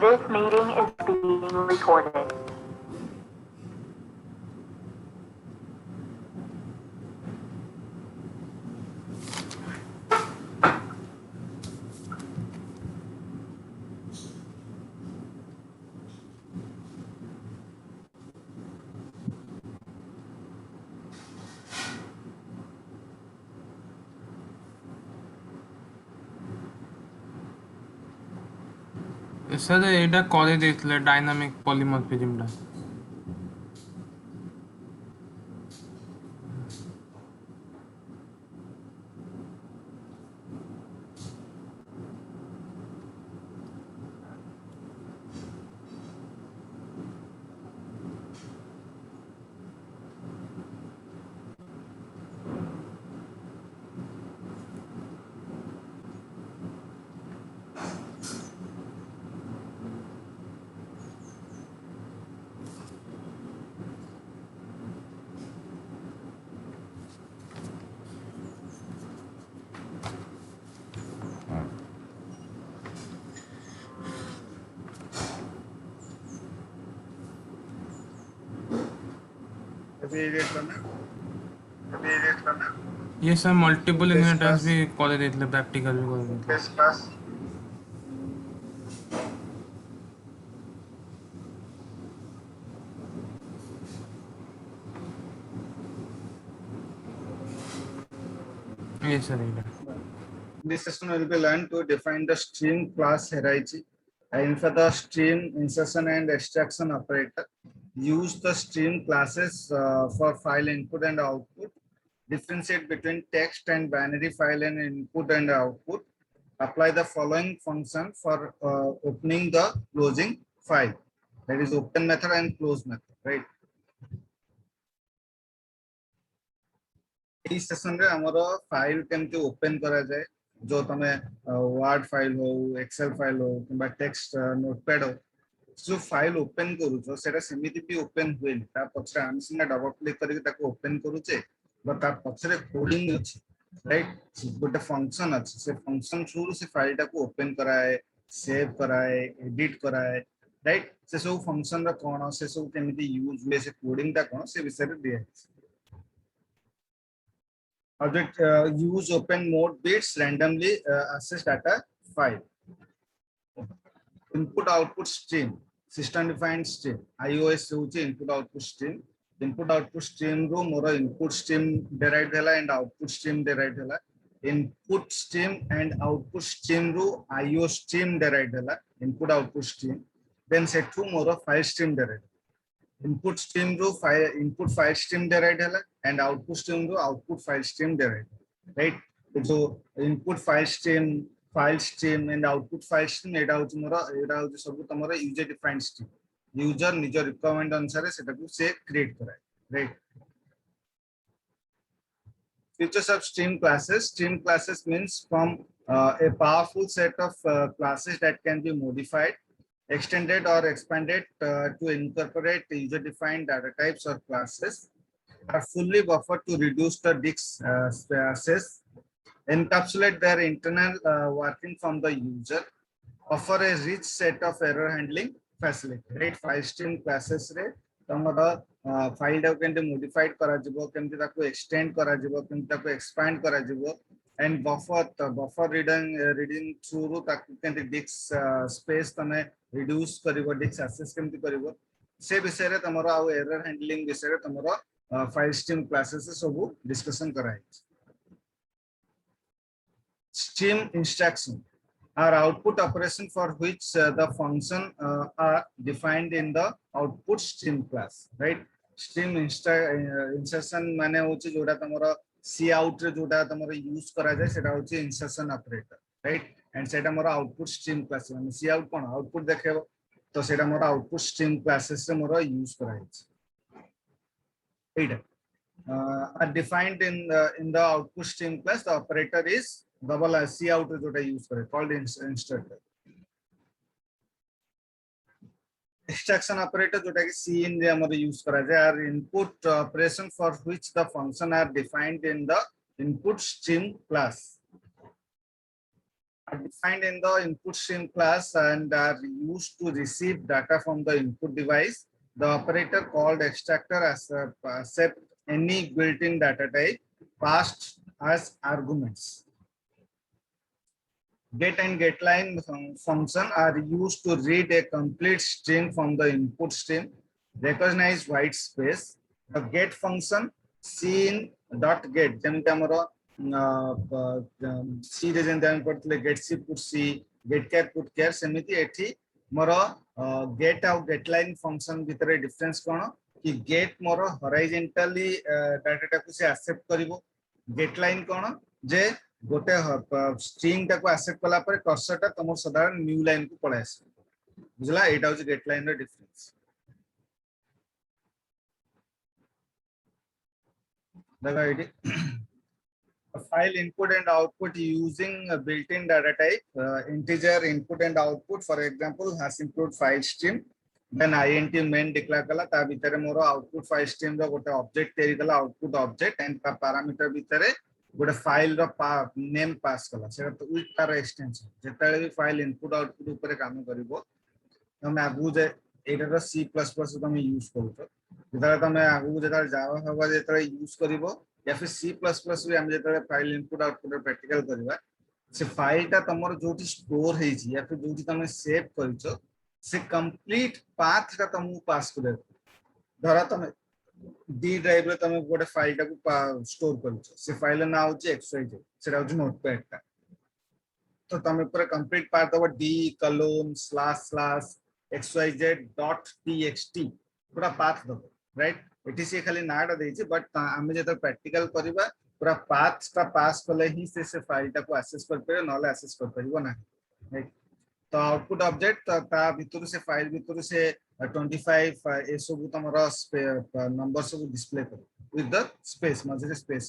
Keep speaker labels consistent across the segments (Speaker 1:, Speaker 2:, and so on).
Speaker 1: This meeting is being recorded.
Speaker 2: Sir एटा करे देथिले dynamic polymorphism टा ये सर मल्टीपल इनहेरिटेंस भी करे देथिले प्रैक्टिकल भी करे देथिले ये sir Etah
Speaker 3: This session will be learned to define the stream class hierarchy and for the stream insertion and extraction operator. Use the stream classes for file input and output. Differentiate between text and binary file and input and output. Apply the following function for opening the closing file. That is open method and close method, right? इस session रे हमरो file केमते open करा जाए जो तमे word file हो Excel file हो किबा text notepad हो जो फाइल ओपन करू जो सेटा समिति भी ओपन होइल ता पछरे हम सिना डबल क्लिक करके ताको ओपन करू छे बट ता पछरे कोडिंग अछि राइट गोटे फंक्शन अछि से फंक्शन थ्रू से फाइल टाको ओपन कराए सेव कराए एडिट कराए राइट से सब फंक्शन रा कोन से सब केमिति यूज हुए से कोडिंग ता कोन से विषय रे दिया Object use open mode bits randomly access data file. Input output stream system defined stream iOS होची input output stream. Input output stream रो मोर input stream derived हैला and output stream derived हैला. Input stream and output stream row IO stream derived हैला input output stream. Then set to more file stream derived. Input stream row file input file stream derived हैला and output stream row output file stream derived, right? So input file stream and output file stream एटा होची मोर एटा होची सब तमरा user defined stream. User निज requirement अनुसार सेटा को से create कराय, right? Features of stream classes. Stream classes means from a powerful set of classes that can be modified, extended or expanded to incorporate user-defined data types or classes, are fully buffered to reduce the disk spaces, encapsulate their internal working from the user, offer a rich set of error handling facility. Right? File stream classes re तमरा file टाको केंते modified करा जिवो केंते ताको extend करा जिवो केंते ताको expand करा जिवो एंड बफर रीडिंग थ्रू ताको केंते डिस्क स्पेस तमे रिड्यूस करिवो डिस्क एक्सेस केंते करिवो से विषय रे तमरा आ एरर हैंडलिंग विषय रे तमरा फाइल स्ट्रीम क्लासेस सब डिस्कशन कराय stream instruction are output operation for which the function are defined in the output stream class, right? Stream insertion माने होची जोडा तमरा सी आउट रे जोडा तमरा यूज करा जाय सेटा होची insertion operator, right? And सेटा मोर output stream class माने सी आउट कोन output देखेबो तो सेटा मोर output stream classes से मोर यूज करा जाय एटा are defined in the output stream class. The operator is double C out जोटा यूज करे called instructor. Extraction operator जोटा कि C in रे हमर यूज करा जाय are input operation for which the function are defined in the input stream class. are defined in the input stream class and are used to receive data from the input device. The operator called extractor accept any built-in data type passed as arguments. Get and getLine function are used to read a complete string from the input stream, recognize white space. The get function cin dot get C get C put C get care put care सेमिति एठी मोर get आउ getLine function भितर difference कोन कि get मोर horizontally data टाको से accept करिवो getLine कोन जे गोटे string टाको accept कला पर कर्सर टा तमर साधारण न्यू लाइन को पळे आसे बुझला एटा होची getLine रो डिफरेंस देखा eighty a file input and output using a built-in data type, integer input and output. For example, has include file stream. Then int main declare kala ta bhitere moro output file stream ro gote object teri kala output object and ta parameter bhitere gote file ro name pass kala seta to with tar extension jetale bi file input output upare kaam karibo tame agu je eta ro C++ tame use karucho jetale tame agu jetale java haba jetale use karibo या फिर C++ भी हम जेतले file input output practical करबा से file ता तमर जोटी store हेई छी या फिर जोटी तमे सेव करिसो से कंप्लीट पाथ ता तमु पास करे धरा तमे डी ड्राइव रे तमे गोटे फाइल ता को स्टोर करिसो से फाइल ना होची xyz सेटा होची नोटपैड ता तो तमे पूरा कंप्लीट पाथ दबो d://xyz.txt पूरा पाथ दबो राइट एटी से खाली नाटा देछि बट आमे जेत प्रैक्टिकल करबा पूरा पाथ का पास कले ही से फाइल टा को एक्सेस कर पे नले एक्सेस कर परिबो ना राइट तो आउटपुट ऑब्जेक्ट ता भितर से फाइल भितर से 25 ए सब तमर नंबर सब डिस्प्ले कर विथ द स्पेस मजे space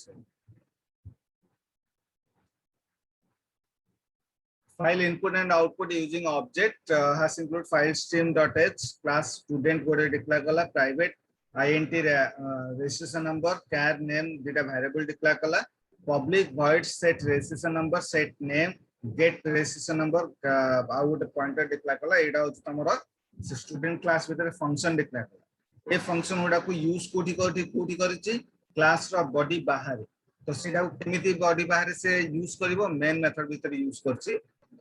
Speaker 3: file input and output using object has include file stream.h class student go declare kala private int registration number char name data variable declare kala public void set registration number set name get registration number out pointer declare kala eta hoch tamara student class bhitere function declare kala A function उडा को use कोठी करिछि class रो body बाहर तो सेटा केमिति body बाहर से use करिवो main method भीतर use करछि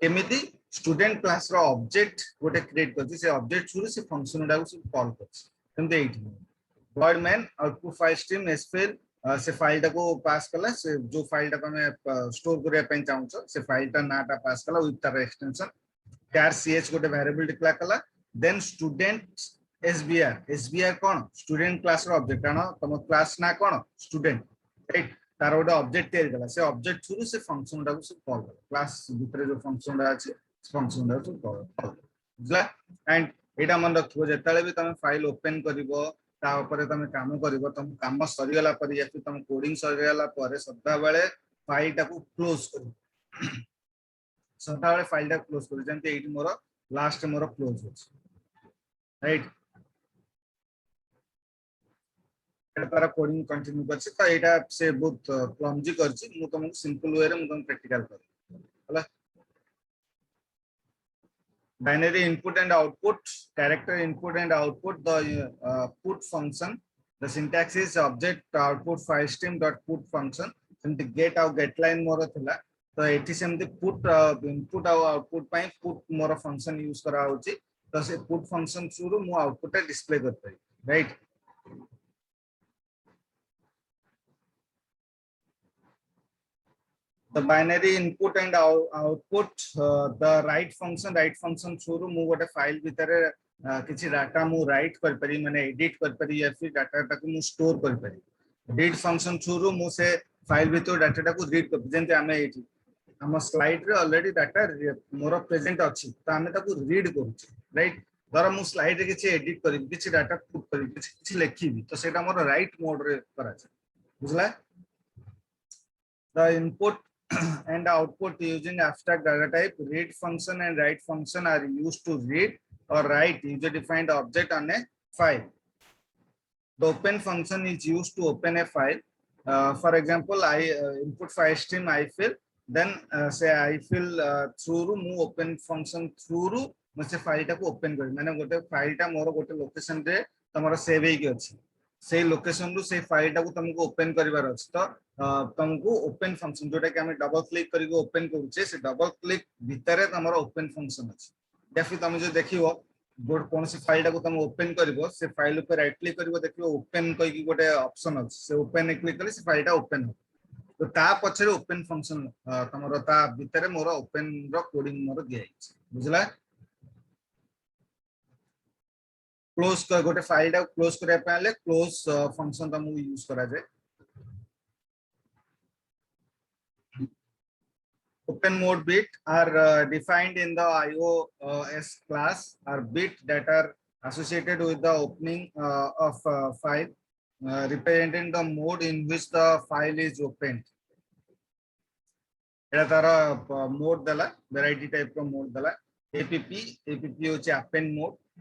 Speaker 3: केमिति स्टूडेंट क्लास रो ऑब्जेक्ट गोटे क्रिएट करछि से ऑब्जेक्ट थ्रू से फंक्शन उडा को कॉल करछि तमते एठी void main output file stream sfile से फाइल टा को पास कला से जो फाइल टा में स्टोर करे पे चाहू से फाइल टा नाटा पास कला विथ तार एक्सटेंशन char ch गोटे वेरिएबल डिक्लेयर कला देन स्टूडेंट sbr कोन स्टूडेंट क्लास रो ऑब्जेक्ट आनो तम क्लास ना कोन स्टूडेंट राइट तार गोटे ऑब्जेक्ट तैयार कला से ऑब्जेक्ट थ्रू से फंक्शन टा को कॉल कला क्लास भीतर जो फंक्शन टा अछि फंक्शन टा को कॉल बुझला एंड एटा मन रखिबो जेताले भी तमे फाइल ओपन करिवो ता ऊपर तमे काम करिवो तम काम सरी गला पर या फिर तम कोडिंग सरी गला पर सदा बेले फाइल टा को क्लोज करू सदा बेले फाइल टा क्लोज करू जंते eighty more last more close होछ right एटा तारा कोडिंग कंटिन्यू करछि त एटा से बहुत क्लमजी करछि मु तुमको सिंपल वे रे मु तुम प्रैक्टिकल कर हला binary input and output character input and output the put function the syntax is object output file stream dot put function सेमती get out getLine मोर थिला तो एठी सेमती put input और output पई put मोर function यूज करा होची तो से put function थ्रू मु आउटपुट डिस्प्ले कर पई right the binary input and output the write function through मु गोटे फाइल भितरे किछि डाटा मु राइट कर परी माने एडिट कर परी या फिर डाटा टाको मु स्टोर कर परी रीड फंक्शन थ्रू मु से फाइल भितर डाटा टाको रीड कर जेंते हमें एठी हम स्लाइड रे ऑलरेडी डाटा मोर प्रेजेंट अछि त हमें ताको रीड करूछि राइट धर मु स्लाइड रे किछि एडिट करी किछि डाटा पुट करी किछि लिखिबी तो सेटा मोर राइट मोड रे करा छै बुझला the input and output using abstract data type read function and write function are used to read or write user defined object on a file. The open function is used to open a file. For example, I input file stream I fill then say I fill through ru mu open function through ru mu se file ta को open करी माने गोटे file टा मोर गोटे location रे तमरो save हेकी अछि से location रु से फाइल टा को तुमको ओपन करिवार अछि तो तुमको ओपन फंक्शन जोटा कि हमें डबल क्लिक करिको ओपन करूचे से डबल क्लिक भितरे तमरो ओपन फंक्शन अछि या फिर तुम जो देखिवो गोट कौन सी फाइल टा को तुम ओपन करिवो से फाइल ऊपर राइट क्लिक करिवो देखिवो ओपन कहि कि गोटे ऑप्शन अछि से ओपन क्लिक कले से फाइल टा ओपन हो तो ता पछरे ओपन फंक्शन तमरो ता भितरे मोर ओपन रो कोडिंग मोर दिया अछि बुझला क्लोज कर गोटे फाइल टा क्लोज करे पहले क्लोज फंक्शन ता मु यूज करा जाय open mode bit are defined in the iOS class are bit that are associated with the opening of file representing the mode in which the file is opened एटा तार mode दला variety type रो mode दला app होचे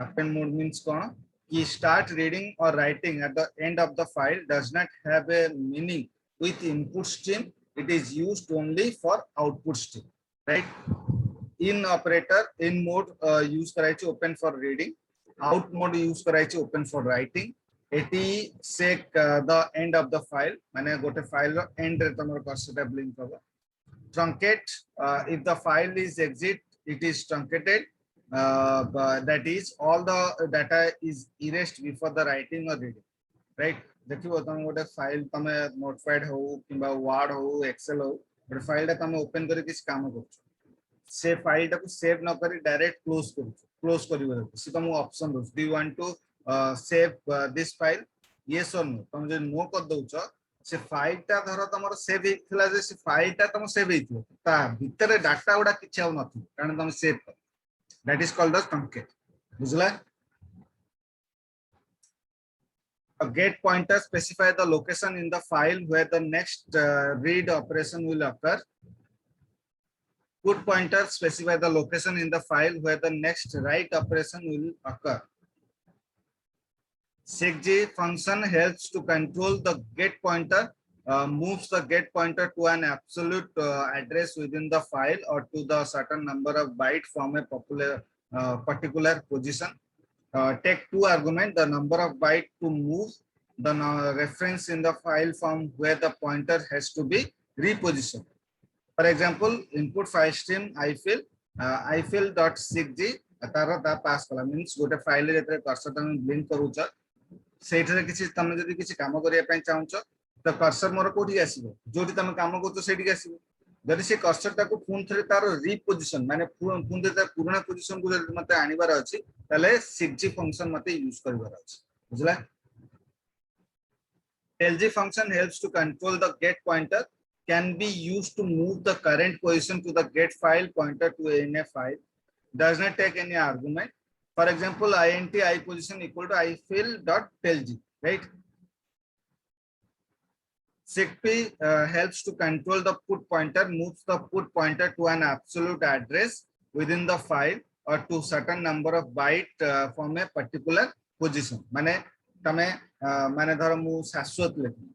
Speaker 3: append mode means कोन कि start reading or writing at the end of the file does not have a meaning with input stream it is used only for output stream right in operator in mode use करायची open for reading out mode use करायची open for writing एटी सेक the end of the file माने गोटे file रो end रे तमर cursor blink होगा truncate if the file is exit it is truncated that is all the data is erased before the writing or reading right देखिबो तुम गोटे file तमे notepad हो किबा word हो एक्सेल हो गोटे फाइल ता तमे ओपन करी किस काम करछ से फाइल ता को सेव न करी डायरेक्ट क्लोज करिवो से तुम ऑप्शन दो do you want to save this file yes और नो तुम जे नो कर दोछ से फाइल ता धर तमरो सेव हेथिला जे से फाइल ता तम सेव हेथियो ता भीतर डाटा उडा किछ आउ नथि कारण तम save that is called the truncate बुझला a get pointer specify the location in the file where the next read operation will occur put pointer specify the location in the file where the next write operation will occur secg function helps to control the get pointer moves the get pointer to an absolute address within the file or to the certain number of bytes from a particular position take two arguments the number of bytes to move the reference in the file from where the pointer has to be repositioned for example input file stream ifill.cg तार ता पास कला means गोटे file रे जेते cursor तमे blink करूछ सेठरे किछि तमे जदि किछि काम करिया पय चाहूछ तो कर्सर मोर कोठी आसीबो जोटी तमे काम करतो सेठी आसीबो जदि से कर्सर ता को पुन थरे तार रिपोजिशन माने पुन दे तार पुराना पोजीशन को जदि मते आनिबार अछि तले cg फंक्शन मते यूज करबार अछि बुझला lg function helps to control the get pointer can be used to move the current position to the get file pointer to a file does not take any argument for example int I position equal to ifill.lg right secp helps to control the put pointer moves the put pointer to an absolute address within the file or to certain number of byte from a particular position माने तमे माने धर मु शाश्वत लेखि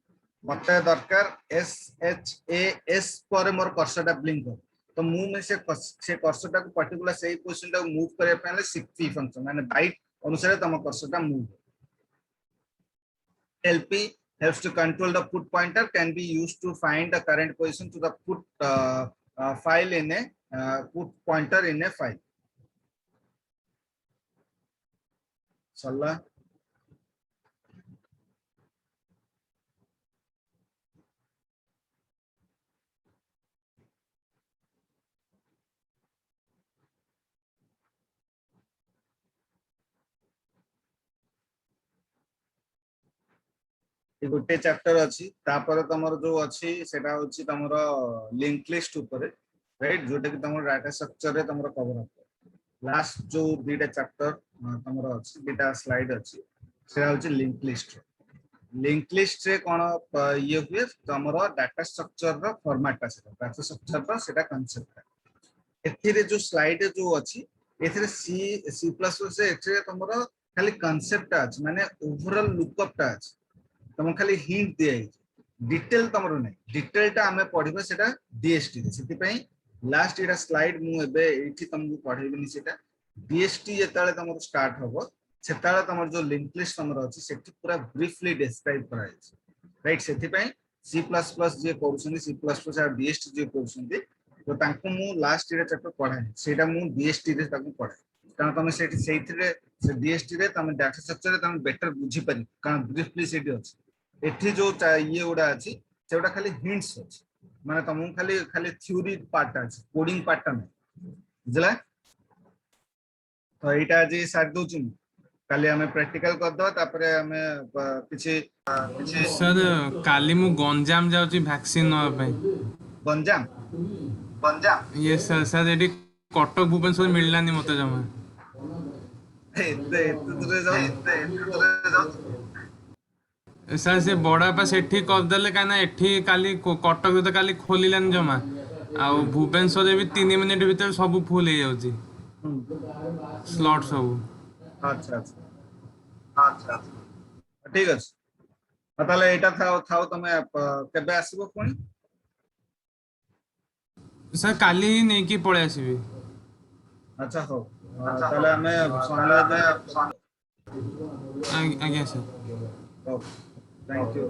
Speaker 3: मते दरकार SHAS पर मोर cursor blink हो तो मु में से कर्सर को पर्टिकुलर सही पोजीशन टा मूव करे पहले secp फंक्शन माने बाइट अनुसार तम cursor move lp helps to control the put pointer can be used to find the current position to the put file in a put pointer in a file salla गोटे chapter अच्छी तापर तमर जो अच्छी सेटा होची तमर लिंक लिस्ट ऊपर राइट जोटा कि तमर डाटा स्ट्रक्चर रे तमर कवर अप लास्ट जो दुटा चैप्टर तमर अच्छी दुटा स्लाइड अच्छी सेटा होची लिंक लिस्ट रे कोन ये हुए तमर डाटा स्ट्रक्चर रो फॉर्मेट ता सेटा डाटा स्ट्रक्चर रो सेटा कांसेप्ट एथिरे जो स्लाइड जो अच्छी एथिरे C++ से एथिरे तमर खाली कांसेप्ट अछि माने ओवरऑल लुकअप ता अछि तम खाली हिंट दिया डिटेल तमरो नै डिटेल टा हमें पढिबा सेटा डीएसटी रे सेति पई लास्ट एटा स्लाइड मु एबे एठी तुमको पढेबिनी सेटा डीएसटी जेताले तमरो स्टार्ट होबो सेताले तमरो जो लिंक लिस्ट तमरो अछि सेठी पूरा ब्रीफली डिस्क्राइब कराइ छै राइट सेति पई C++ जे कोरछन्ती C++ आ डीएसटी जे कोरछन्ती तो तांको मु लास्ट ईयर चैप्टर पढाइ सेटा मु डीएसटी रे ताको पढाइ कारण तमे सेठी सेइथिरे से डीएसटी रे तमे डाटा स्ट्रक्चर रे तमे बेटर बुझी पारि कारण ब्रीफली सेठी अछि एठी जो ये उडा अछि सेउडा खाली हिंट्स अछि माने तमु खाली खाली थ्योरी पार्ट अछि कोडिंग पार्ट नै बुझला तो एटा जे साथ दोछु काली हमें प्रैक्टिकल कर दो तापरे हमें किछि
Speaker 2: सर काली मु गंजाम जाउची वैक्सीन नवा पई
Speaker 3: गंजाम गंजाम
Speaker 2: ये सर एडी कटक भुवनेश्वर मिललानी मते जमा
Speaker 3: एते दूरे जाऊ
Speaker 2: सर से बड़ा पा सेठी कर देले काना एठी काली कटक तो काली खोलिलानी जमा आ भुवनेश्वर भी 3 मिनिट भीतर सब फुल हो जाउची स्लॉट सब
Speaker 3: अच्छा अच्छा ठीक अछि ताले एटा थाओ तमे केबे आसीबो कोनी
Speaker 2: सर काली ही नहीं की पड़े आसीबी
Speaker 3: अच्छा हो ताले हमें संडे
Speaker 2: आज्ञा सर
Speaker 3: ओके थैंक यू